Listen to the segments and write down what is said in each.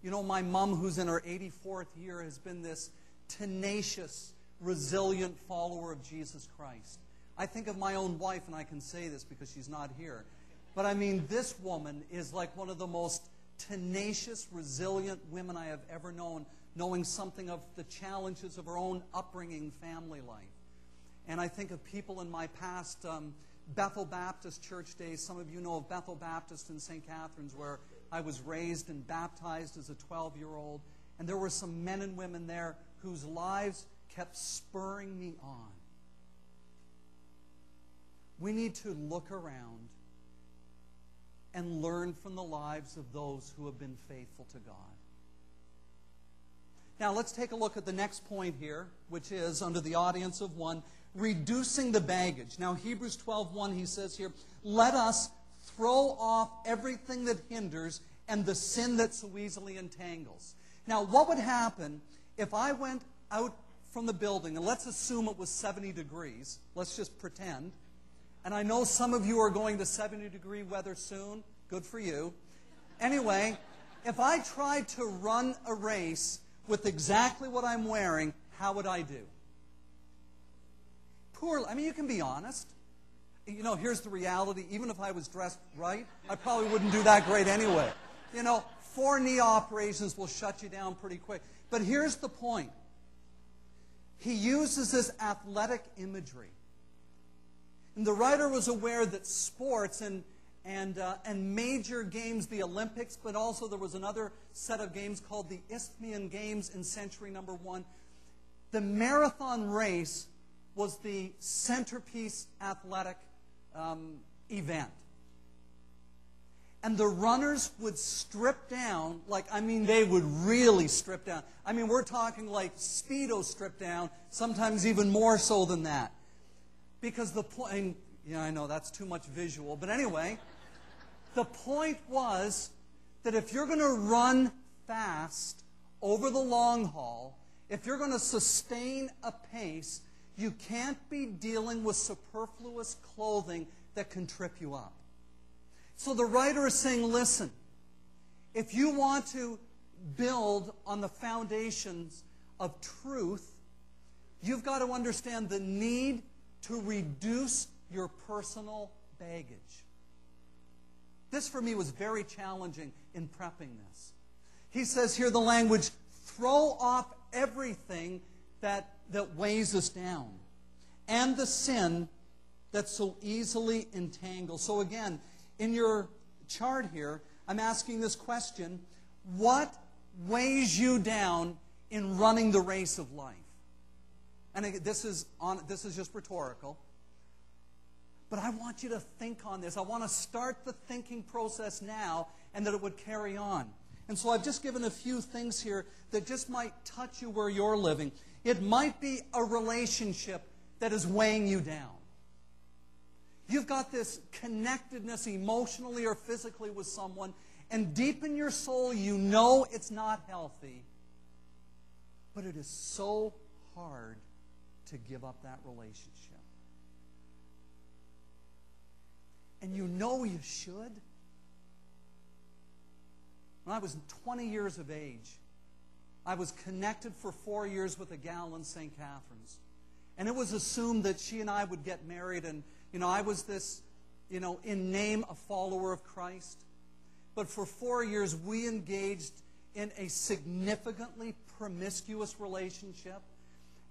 You know, my mom, who's in her 84th year, has been this tenacious, resilient follower of Jesus Christ. I think of my own wife, and I can say this because she's not here. But I mean, this woman is like one of the most tenacious, resilient women I have ever known, knowing something of the challenges of her own upbringing, family life. And I think of people in my past, Bethel Baptist Church days. Some of you know of Bethel Baptist in St. Catharines, where I was raised and baptized as a 12-year-old. And there were some men and women there whose lives kept spurring me on. We need to look around and learn from the lives of those who have been faithful to God. Now, let's take a look at the next point here, which is, under the audience of one, reducing the baggage. Now, Hebrews 12:1, he says here, let us throw off everything that hinders and the sin that so easily entangles. Now, what would happen if I went out from the building, and let's assume it was 70 degrees. Let's just pretend. And I know some of you are going to 70-degree weather soon. Good for you. Anyway, if I tried to run a race with exactly what I'm wearing, how would I do? Poorly. I mean, you can be honest. You know, here's the reality. Even if I was dressed right, I probably wouldn't do that great anyway. You know, 4 knee operations will shut you down pretty quick. But here's the point. He uses this athletic imagery. And the writer was aware that sports and major games, the Olympics, but also there was another set of games called the Isthmian Games in century number 1. The marathon race was the centerpiece athletic event. And the runners would strip down, they would really strip down. I mean, we're talking like Speedo strip down, sometimes even more so than that. Because the point, I know that's too much visual, but anyway, the point was that if you're going to run fast over the long haul, if you're going to sustain a pace, you can't be dealing with superfluous clothing that can trip you up. So the writer is saying, listen, if you want to build on the foundations of truth, you've got to understand the need to reduce your personal baggage. This for me was very challenging in prepping this. He says here the language, throw off everything that weighs us down and the sin that so easily entangles. So again, in your chart here, I'm asking this question, what weighs you down in running the race of life? And this is just rhetorical. But I want you to think on this. I want to start the thinking process now and that it would carry on. And so I've just given a few things here that just might touch you where you're living. It might be a relationship that is weighing you down. You've got this connectedness emotionally or physically with someone, and deep in your soul you know it's not healthy, but it is so hard to give up that relationship. And you know you should. When I was 20 years of age, I was connected for 4 years with a gal in St. Catharines. And it was assumed that she and I would get married, and I was this, in name a follower of Christ. But for 4 years, we engaged in a significantly promiscuous relationship.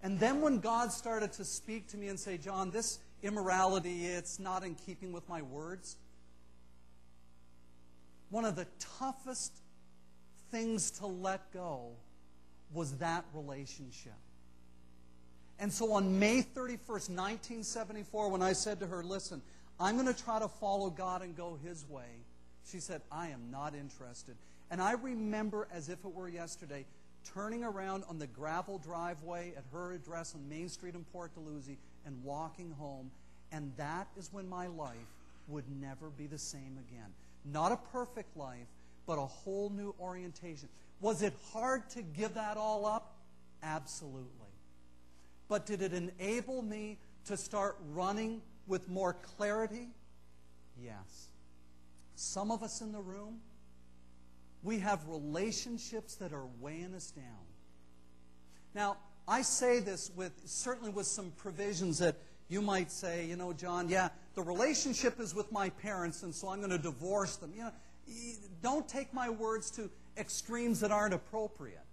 And then when God started to speak to me and say, John, this immorality, it's not in keeping with my words. One of the toughest things to let go was that relationship. And so on May 31st, 1974, when I said to her, listen, I'm going to try to follow God and go His way, she said, I am not interested. And I remember as if it were yesterday, turning around on the gravel driveway at her address on Main Street in Port Dalhousie and walking home. And that is when my life would never be the same again. Not a perfect life, but a whole new orientation. Was it hard to give that all up? Absolutely. But did it enable me to start running with more clarity? Yes. Some of us in the room, We have relationships that are weighing us down. Now, I say this certainly with some provisions that you might say, you know, John, yeah, the relationship is with my parents, and so I'm going to divorce them. You know, don't take my words to extremes that aren't appropriate.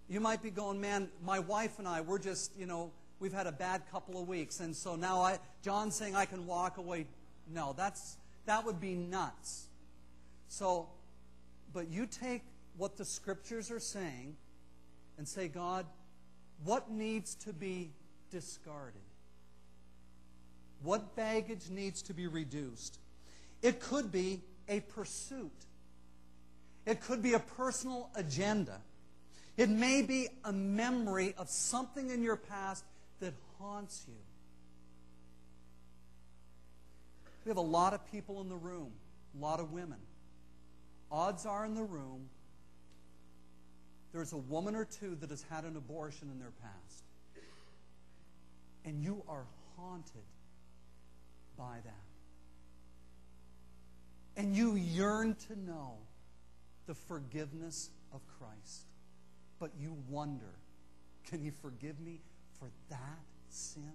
You might be going, man, my wife and I, we're just, you know, we've had a bad couple of weeks, and so now John's saying I can walk away. No, that would be nuts. So, but you take what the Scriptures are saying and say, God, what needs to be discarded? What baggage needs to be reduced? It could be a pursuit. It could be a personal agenda. It may be a memory of something in your past that haunts you. We have a lot of people in the room, a lot of women. Odds are in the room, there's a woman or two that has had an abortion in their past. And you are haunted by that. And you yearn to know the forgiveness of Christ. But you wonder, can He forgive me for that sin?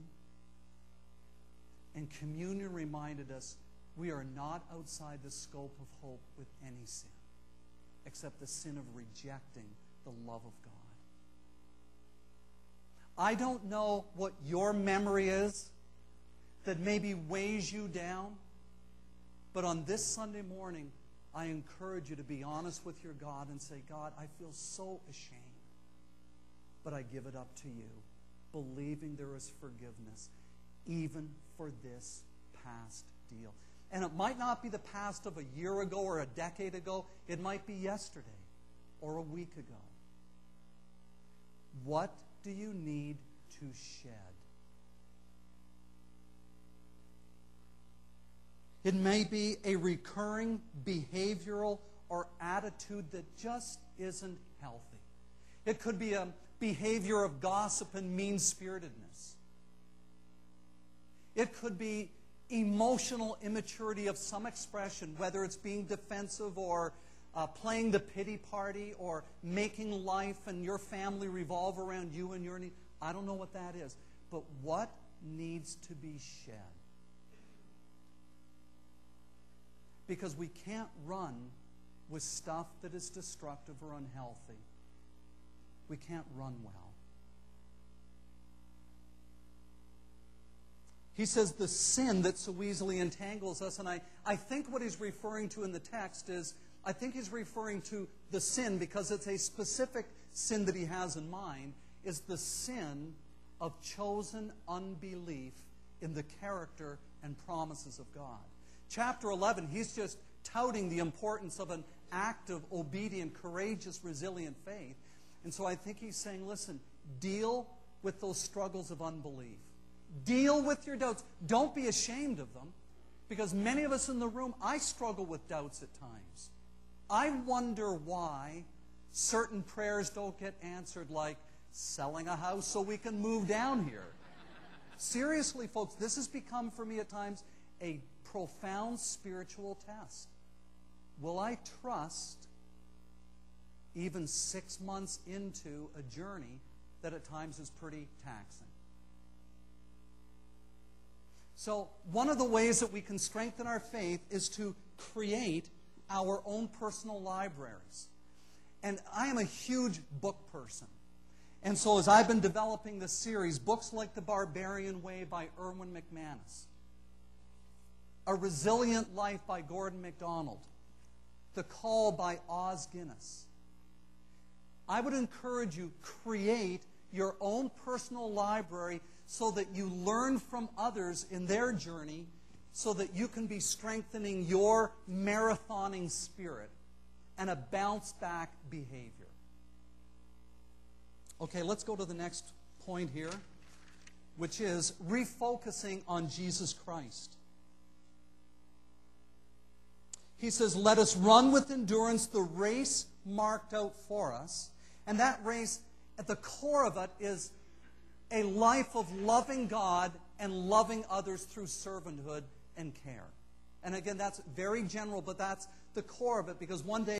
And communion reminded us we are not outside the scope of hope with any sin, except the sin of rejecting the love of God. I don't know what your memory is that maybe weighs you down, but on this Sunday morning, I encourage you to be honest with your God and say, God, I feel so ashamed, but I give it up to you, believing there is forgiveness, even for this past deal. And it might not be the past of a year ago or a decade ago. It might be yesterday or a week ago. What do you need to shed? It may be a recurring behavioral or attitude that just isn't healthy. It could be a behavior of gossip and mean-spiritedness. It could be emotional immaturity of some expression, whether it's being defensive or playing the pity party or making life and your family revolve around you and your needs. I don't know what that is. But what needs to be shed? Because we can't run with stuff that is destructive or unhealthy. We can't run well. He says the sin that so easily entangles us, and I think what he's referring to in the text is, I think he's referring to the sin, because it's a specific sin that he has in mind, is the sin of chosen unbelief in the character and promises of God. Chapter 11, he's just touting the importance of an active, obedient, courageous, resilient faith. And so I think he's saying, listen, deal with those struggles of unbelief. Deal with your doubts. Don't be ashamed of them, because many of us in the room, I struggle with doubts at times. I wonder why certain prayers don't get answered, like selling a house so we can move down here. Seriously, folks, this has become for me at times a profound spiritual test. Will I trust even 6 months into a journey that at times is pretty taxing? So one of the ways that we can strengthen our faith is to create our own personal libraries. And I am a huge book person. And so as I've been developing this series, books like The Barbarian Way by Erwin McManus, A Resilient Life by Gordon MacDonald, The Call by Os Guinness, I would encourage you, create your own personal library so that you learn from others in their journey, so that you can be strengthening your marathoning spirit and a bounce-back behavior. Okay, let's go to the next point here, which is refocusing on Jesus Christ. He says, let us run with endurance the race marked out for us. And that race, at the core of it, is a life of loving God and loving others through servanthood and care. And again, that's very general, but that's the core of it, because one day